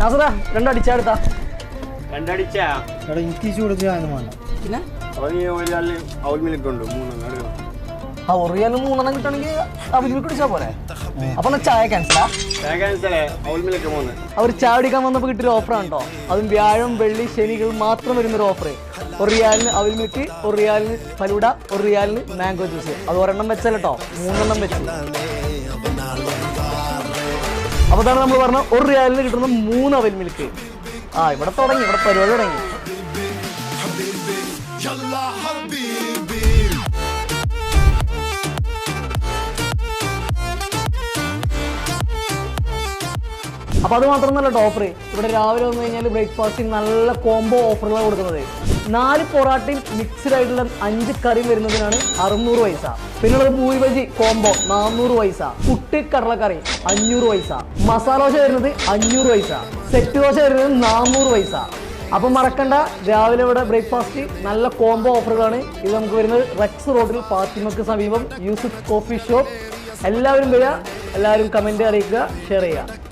നാസറാ രണ്ടടിച്ചാടുത്താ രണ്ടടിച്ചാ എനിക്ക് ചൂടൊന്നും വേണ്ട. പിന്നെ ഒറിയാലും 3 കിട്ടണമെങ്കിൽ അവല് കുടിച്ചാ പോലെ. അപ്പൊ ചായ ക്യാൻസലാ. അവർ ചായ കുടിക്കാൻ വന്നപ്പോൾ കിട്ടിയൊരു ഓഫറാണ് കേട്ടോ. അതും വ്യാഴം വെള്ളി ശനികൾ മാത്രം വരുന്നൊരു ഓഫർ. ഒറിയാലിന് അവൽ മിൽക്ക്, ഒറിയാലിന് ഫലൂഡ, ഒറിയാലിന് മാംഗോ ജ്യൂസ്. അത് ഒരെണ്ണം വെച്ചല്ലോ കേട്ടോ, 3 വെച്ചു. അപ്പൊ അതാണ് നമ്മൾ പറഞ്ഞ ഒറിയാലിന് കിട്ടുന്ന 3 അവൽ മിൽക്ക്. ഇവിടെ തുടങ്ങി, ഇവിടെ പരിപാടി തുടങ്ങി. അപ്പോൾ അത് മാത്രമല്ല ഓഫർ. ഇവിടെ രാവിലെ വന്നു കഴിഞ്ഞാൽ ബ്രേക്ക്ഫാസ്റ്റിന് നല്ല കോംബോ ഓഫറുകളാണ് കൊടുക്കുന്നത്. 4 പൊറാട്ടയും മിക്സ്ഡ് ആയിട്ടുള്ള 5 കറിയും വരുന്നതിനാണ് 600 പൈസ. പിന്നുള്ളത് പൂരി ബജി കോംബോ 400 പൈസ. പുട്ട് കടലക്കറി 500 പൈസ. മസാല ദോശ വരുന്നത് 500 പൈസ. സെറ്റ് ദോശ വരുന്നത് 400 പൈസ. അപ്പം മറക്കണ്ട, രാവിലെ ഇവിടെ ബ്രേക്ക്ഫാസ്റ്റ് നല്ല കോംബോ ഓഫറുകളാണ്. ഇത് നമുക്ക് വരുന്നത് റെക്സ് റോഡിൽ ഫാത്തിമക്ക് സമീപം യൂസുഫ് കോഫി ഷോപ്പ്. എല്ലാവരും വരിക, എല്ലാവരും കമൻറ്റ് അറിയിക്കുക, ഷെയർ ചെയ്യുക.